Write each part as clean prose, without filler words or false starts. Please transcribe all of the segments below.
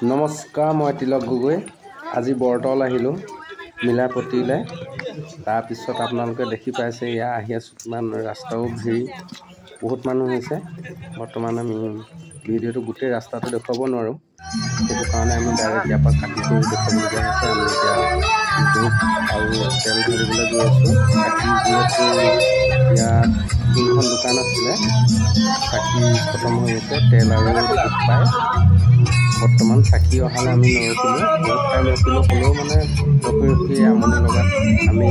নমস্কাৰ, মই তিলক গগৈ। আজি বৰতল আহিলোঁ মিলাপতিলৈ। তাৰপিছত আপোনালোকে দেখি পাইছে ইয়াত আহি আছোঁ, কিমান ৰাস্তাও ভিৰ, বহুত মানুহ হৈছে। বৰ্তমান আমি ভিডিঅ'টো গোটেই ৰাস্তাটো দেখুৱাব নোৱাৰোঁ, সেইটো কাৰণে আমি ডাইৰেক্ট ইয়াৰ পৰা কাটি কৰি দেখুৱাবলগীয়া হৈছে। আমি এতিয়া ধূপ আৰু তেল ঢালিবলৈ গৈ আছোঁ। চাকি যিহেতু ইয়াত 3খন দোকান আছিলে, চাকি খতম হৈ গৈছে, তেল আৰু ধূপ পায়। বৰ্তমান চাকি অহালৈ আমি নৰখিলোঁ, বহুত টাইম ৰখিলোঁ, হ'লেও মানে ৰখি আমনি লগাত আমি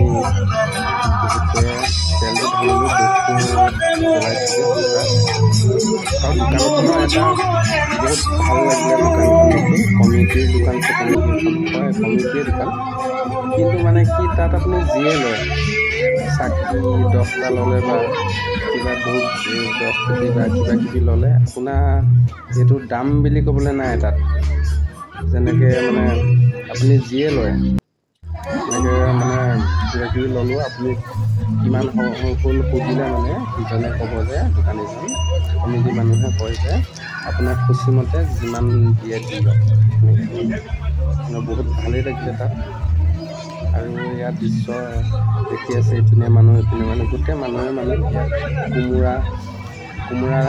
বহুতে তেলটো ঢালিলোঁ, ধূপটো জ্বলাইছোঁগৈ সোনকালে। আৰু দোকানখনৰ এটা বহুত ভাল লাগিলে দোকানখন দেখি। কমিটিৰ দোকান চাগে সেইখন, হয় কমিটিৰ দোকান। কিন্তু মানে কি, তাত আপুনি যিয়ে লয়, চাকি 10টা ল'লে বা কিবা ধূপ 10 পেটি বা কিবা কিবি ল'লে, আপোনাৰ এইটো দাম বুলি ক'বলৈ নাই তাত। যেনেকৈ মানে আপুনি যিয়ে লয়, এনেকৈ মানে কিবা কিবি ল'লেও আপুনি কিমান হ'ল সুধিলে মানে সিজনে ক'ব যে, দোকানীজন কমিটি মানুহে কয় যে আপোনাৰ খুচিমতে যিমান দিয়ে দি লওক, এনেকৈ মানে বহুত ভালেই লাগিলে তাত। আৰু ইয়াত দৃশ্য দেখি আছে, এইপিনে মানুহ এইপিনে মানুহ, গোটেই মানুহে মানে ইয়াত কোমোৰা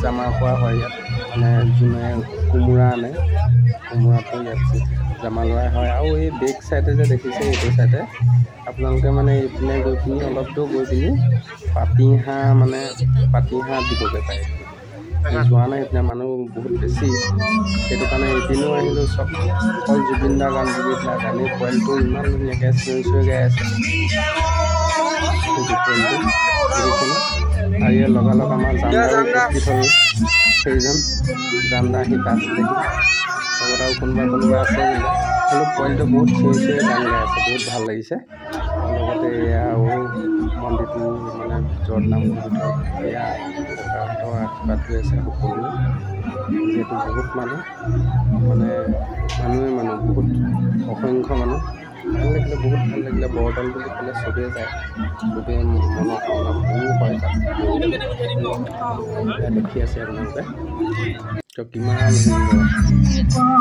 জমা কৰা হয়। ইয়াত মানে যোনে কোমোৰা আনে, কোমোৰাটো ইয়াত জমা লোৱা হয়। আৰু এই বেক চাইডে যে দেখিছে, এইটো চাইডে আপোনালোকে মানে এইপিনে গৈ পিনি অলপ দূৰ গৈ পিনি পাতিহাঁহ দিবগৈ পাৰে। আমি যোৱা নাই, এইপিনে মানুহ বহুত বেছি, সেইটো কাৰণে এইপিনেও আহিলোঁ। চব অকল জুবিন দাৰ গান, জুবিন দাৰ গান। এই পোৱালিটো ইমান ধুনীয়াকৈ চিঞৰি চিঞৰি গাই আছে, সেইটো পোৱালিটো দেখিছেনে? আৰু ইয়াৰ লগালগ আমাৰ জানদাও উপস্থিত হ'ল, সেইজন জানদা আহি পাইছিলেহি। লগত আৰু কোনোবা আছে, কিন্তু হ'লেও পোৱালিটো বহুত চিঞৰি চিঞৰি গান গাই আছে, বহুত ভাল লাগিছে। আৰু লগতে এয়া আৰু মন্দিৰটো মানে ভিতৰত, নামঘৰ ভিতৰত এয়া ককাহঁতৰ আশীৰ্বাদ লৈ আছে সকলোৱে। যিহেতু বহুত মানুহ বহুত অসংখ্য মানুহ, ভাল লাগিলে, বহুত ভাল লাগিলে। বৰতল বুলি ক'লে চবেই যায়, চবেই মনৰ কামনা পূৰো হয় তাত গৈ পিনি। এয়া দেখি আছে আপোনালোকে কিমান সুন্দৰ।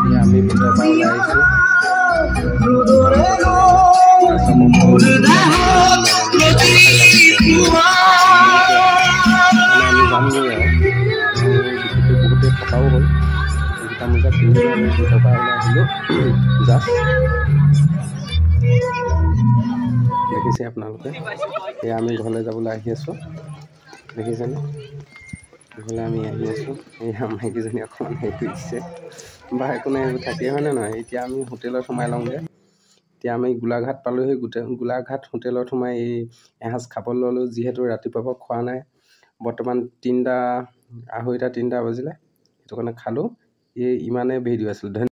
এয়া আমি ভিতৰৰ পৰা ওলাই আহিছোঁ, ভিতৰলৈকে সোমাবলৈ। এয়া চাব, মানে আমি যামগৈ আৰু যিহেতু বহুতে থকাও হ'ল, জোতা মোজা পিন্ধি লৈ আমি ভিতৰৰ পৰা ওলাই আহিলোঁ। জাষ্ট দেখিছে আপোনালোকে, এয়া আমি ঘৰলৈ যাবলৈ আহি আছোঁ, দেখিছেনে? ঘৰলৈ আমি আহি আছোঁ। এই মাইকীজনী অকণমান হেৰি কৰিছে বা একো নাই, এইবোৰ থাকেই, হয়নে নহয়? এতিয়া আমি হোটেলত সোমাই লওঁগৈ। এতিয়া আমি গোলাঘাট পালোঁহি। গোলাঘাট হোটেলত সোমাই এসাঁজ খাবলৈ ল'লোঁ, যিহেতু ৰাতিপুৱাৰ পৰা খোৱা নাই। বৰ্তমান 2:30 বাজিলে, সেইটো কাৰণে খালোঁ। ইমানেই ভিডিঅ' আছিল।